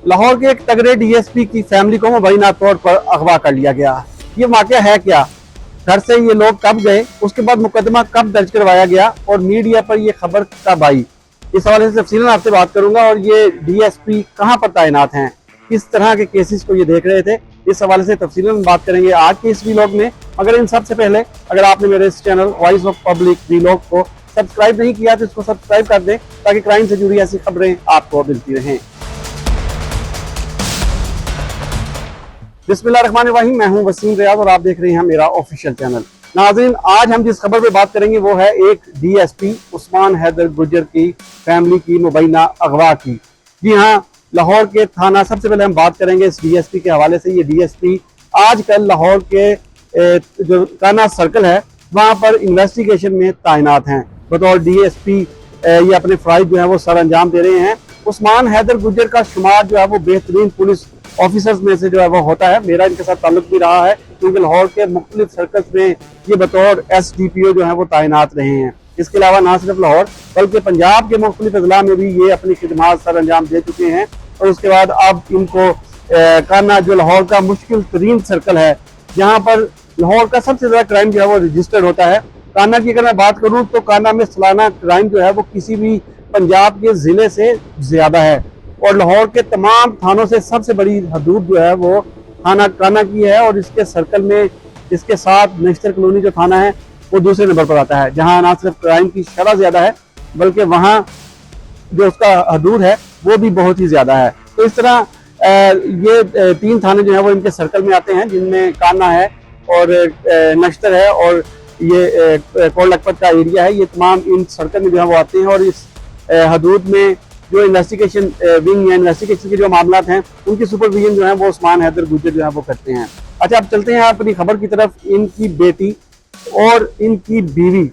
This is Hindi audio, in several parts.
लाहौर के एक तगड़े डीएसपी की फैमिली को मुबैना तौर पर अगवा कर लिया गया। ये वाकया है क्या, घर से ये लोग कब गए, उसके बाद मुकदमा कब दर्ज करवाया गया और मीडिया पर ये खबर कब आई, इस हवाले से तफसीलन आपसे बात करूंगा। और ये डीएसपी कहां पर तैनात हैं, किस तरह के केसेस को ये देख रहे थे, इस हवाले से तफसीलन बात करेंगे आज के इस वीलॉग में। मगर इन सबसे पहले अगर आपने मेरे इस channel voice of public vlog को सब्सक्राइब नहीं किया तो इसको सब्सक्राइब कर दें ताकि क्राइम से जुड़ी ऐसी खबरें आपको मिलती रहें। बिस्मिल्लाहिर्रहमानिर्रहीम, मैं हूं वसीम रियाज और आप देख रहे हैं मेरा ऑफिशियल चैनल। नाज़रीन, आज हम जिस खबर पे बात करेंगे वो है एक डीएसपी उस्मान हैदर गुर्जर की फैमिली की मुबैना अगवा की। जी हाँ, लाहौर के थाना, सबसे पहले हम बात करेंगे इस डीएसपी के हवाले से। ये डीएसपी आजकल लाहौर के जो थाना सर्कल है वहां पर इन्वेस्टिगेशन में तैनात हैं। बतौर डीएसपी ये अपने फ़राइज़ जो है वो सर अंजाम दे रहे हैं। उस्मान हैदर गुर्जर का शुमार जो है वो बेहतरीन पुलिस ऑफिसर्स में से जो है वो होता है। मेरा इनके साथ ताल्लुक भी रहा है क्योंकि लाहौर के मुख्तलिफ सर्कल्स में ये बतौर SDPO जो है वो तैनात रहे हैं। इसके अलावा ना सिर्फ लाहौर बल्कि पंजाब के मुख्तलिफ अजला में भी ये अपनी खिदमात सर अंजाम दे चुके हैं। और उसके बाद अब इनको काना, जो लाहौर का मुश्किल तरीन सर्कल है, जहाँ पर लाहौर का सबसे ज्यादा क्राइम जो है वो रजिस्टर्ड होता है, काना की अगर मैं बात करूँ तो काना में सालाना क्राइम जो है वो किसी भी पंजाब के जिले से ज्यादा है। और लाहौर के तमाम थानों से सबसे बड़ी हदूद जो है वो थाना काना की है। और इसके सर्कल में इसके साथ नेशनल कॉलोनी जो थाना है वो दूसरे नंबर पर आता है, जहां ना सिर्फ क्राइम की शरह ज्यादा है बल्कि वहां जो उसका हदूद है वो भी बहुत ही ज्यादा है। तो इस तरह ये 3 थाने जो है वो इनके सर्कल में आते हैं, जिनमें काना है और नश्तर है और ये कोट लखपत का एरिया है। ये तमाम इन सर्कल में जो है वो आते हैं। और इस हदूद में जो इन्वेस्टिगेशन विंग या इन्वेस्टिगेशन के जो मामला हैं उनकी सुपरविजन जो है वो उस्मान हैदर गुर्जर जो है वो करते हैं। अच्छा, अब चलते हैं अपनी खबर की तरफ। इनकी बेटी और इनकी बीवी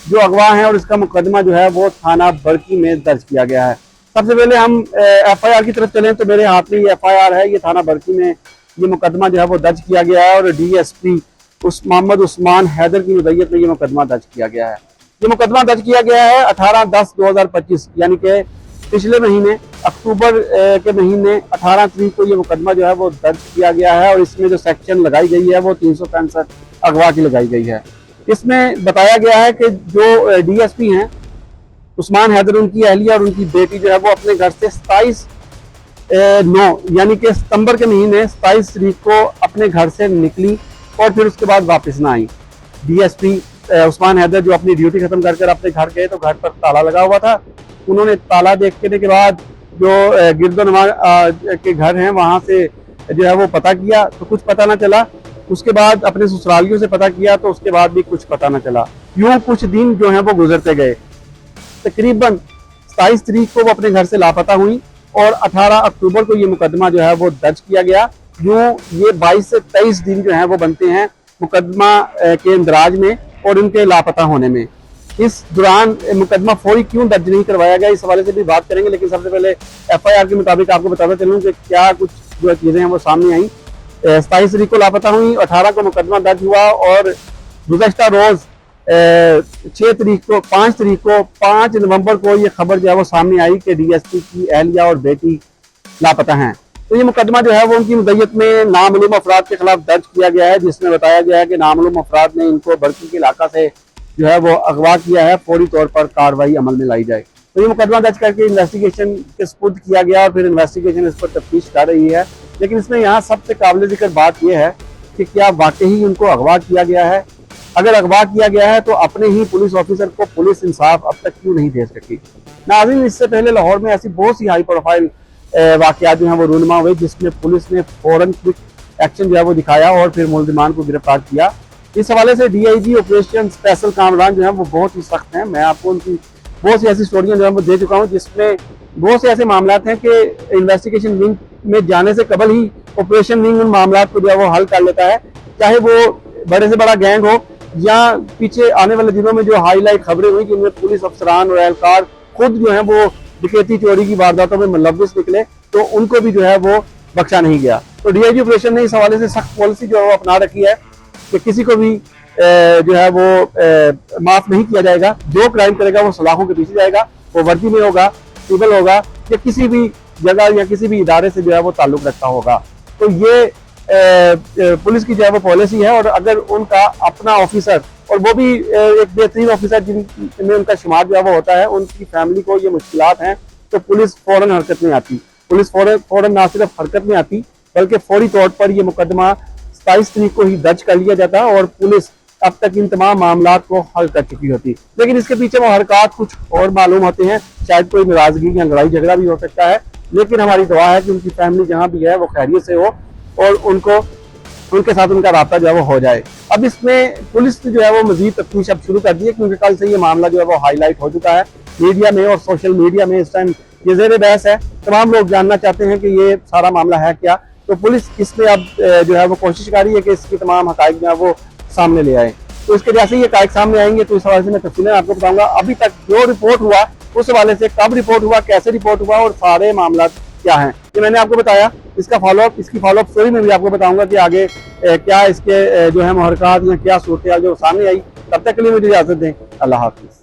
जो अगवा है और इसका मुकदमा जो है वो थाना बरकी में दर्ज किया गया है। सबसे पहले हम FIR की तरफ चलें तो मेरे हाथ में ये FIR है। ये थाना बरकी में ये मुकदमा जो है वो दर्ज किया गया है और DSP मोहम्मद उस्मान हैदर की मुद्दत में ये मुकदमा दर्ज किया गया है। ये मुकदमा दर्ज किया गया है 18/10/2025 यानी कि पिछले महीने अक्टूबर के महीने 18 तारीख को ये मुकदमा जो है वो दर्ज किया गया है। और इसमें जो सेक्शन लगाई गई है वो 365 अगवा की लगाई गई है। इसमें बताया गया है कि जो DSP हैं उस्मान हैदर, उनकी अहलिया और उनकी बेटी जो है वो अपने घर से 27/9 यानी कि सितंबर के महीने 27 तारीख को अपने घर से निकली और फिर उसके बाद वापस ना आई। DSP उस्मान हैदर जो अपनी ड्यूटी खत्म कर अपने घर गए तो घर पर ताला लगा हुआ था। उन्होंने ताला देखने के बाद जो गिरदोनवा के घर हैं वहां से जो है वो पता किया तो कुछ पता ना चला। उसके बाद अपने ससुरालियों से पता किया तो उसके बाद भी कुछ पता ना चला। यूं कुछ दिन जो है वो गुजरते गए। तकरीबन 27 तारीख को वो अपने घर से लापता हुई और 18 अक्टूबर को ये मुकदमा जो है वो दर्ज किया गया। यूं ये 22 से 23 दिन जो है वो बनते हैं मुकदमा के इंदराज में और इनके लापता होने में। इस दौरान मुकदमा फौरी क्यों दर्ज नहीं करवाया गया, इस हवाले से भी बात करेंगे। लेकिन सबसे पहले FIR के मुताबिक आपको बताता चलूं कि क्या कुछ जो चीजें हैं वो सामने आई। 27 तारीख को लापता हुई, 18 को मुकदमा दर्ज हुआ और गुज़श्ता रोज 5 तारीख को 5 नवंबर को ये खबर जो है वो सामने आई कि DSP की अहलिया और बेटी लापता हैं। तो ये मुकदमा जो है वो उनकी मुद्दत में नामालूम अफराद के खिलाफ दर्ज किया गया है, जिसमें बताया गया है कि नामालूम अफराद ने इनको बरकी के इलाका से जो है वो अगवा किया है, फौरी तौर पर कार्रवाई अमल में लाई जाए। तो ये मुकदमा दर्ज करके इन्वेस्टिगेशन के सुपुर्द किया गया और फिर इन्वेस्टिगेशन इस पर तफ्तीश कर रही है। लेकिन इसमें यहाँ सबसे काबिल जिक्र बात यह है कि क्या वाकई उनको अगवा किया गया है। अगर अगवा किया गया है तो अपने ही पुलिस ऑफिसर को पुलिस इंसाफ अब तक क्यों नहीं दे सकी। नाज़रीन, इससे पहले लाहौर में ऐसी बहुत सी हाई प्रोफाइल वाकयात जो है वो रूनमा हुए, जिसमें पुलिस ने फौरन क्विक एक्शन जो है वो दिखाया और फिर मुल्जिमान को गिरफ्तार किया। इस हवाले से DIG ऑपरेशन स्पेशल कामरान जो है वो बहुत ही सख्त हैं। मैं आपको उनकी बहुत सी ऐसी स्टोरियां जो है वो दे चुका हूँ, जिसमें बहुत से ऐसे मामला हैं कि इन्वेस्टिगेशन विंग में जाने से कबल ही ऑपरेशन विंग उन मामला को जो है वो हल कर लेता है, चाहे वो बड़े से बड़ा गैंग हो या पीछे आने वाले दिनों में जो हाईलाइट खबरें हुई जिनमें पुलिस अफसरान और एहलकार खुद जो है वो डकैती चोरी की वारदातों में मुलव्विस निकले तो उनको भी जो है वो बख्शा नहीं गया। तो DIG ऑपरेशन ने इस हवाले से सख्त पॉलिसी जो है वो अपना रखी है कि किसी को भी जो है वो माफ नहीं किया जाएगा। जो क्राइम करेगा वो सलाखों के पीछे जाएगा, वो वर्दी में होगा, सिविल होगा या किसी भी जगह या किसी भी इदारे से जो है वो ताल्लुक रखता होगा। तो ये पुलिस की जो है वो पॉलिसी है। और अगर उनका अपना ऑफिसर, और वो भी एक बेहतरीन ऑफिसर जिनमें उनका शुमार जो है वो होता है, उनकी फैमिली को ये मुश्किलात हैं, तो पुलिस फौरन हरकत में आती। पुलिस फौरन ना सिर्फ हरकत में आती बल्कि फौरी तौर पर ये मुकदमा 27 तारीख को ही दर्ज कर लिया जाता और पुलिस अब तक इन तमाम मामला को हल कर चुकी होती। लेकिन इसके पीछे वो हरकत कुछ और मालूम होते हैं, शायद कोई नाराजगी या लड़ाई झगड़ा भी हो सकता है। लेकिन हमारी दुआ है कि उनकी फैमिली जहाँ भी है वो खैरियत से हो और उनके साथ उनका राब्ता जो है वो हो जाए। अब इसमें पुलिस ने जो है वो मजीद तफ्तीश अब शुरू कर दी है, क्योंकि कल से ये मामला जो है वो हाईलाइट हो चुका है मीडिया में और सोशल मीडिया में। इस टाइम ये ज़ेर बहस है, तमाम लोग जानना चाहते हैं कि ये सारा मामला है क्या। तो पुलिस इसमें अब जो है वो कोशिश कर रही है कि इसकी तमाम हकाइक जो है वो सामने ले आए। तो इसके जैसे ये हकाइक सामने आएंगे तो इस हवाले से मैं तफसीलें आपको बताऊंगा। अभी तक जो रिपोर्ट हुआ उस हवाले से, कब रिपोर्ट हुआ, कैसे रिपोर्ट हुआ और सारे मामला क्या हैं, ये मैंने आपको बताया। इसकी फॉलोअप स्टोरी में भी आपको बताऊंगा कि आगे क्या इसके जो है मुहरकात या क्या सूरत जो सामने आई। तब तक के लिए मुझे इजाजत दें। अल्लाह हाफिज।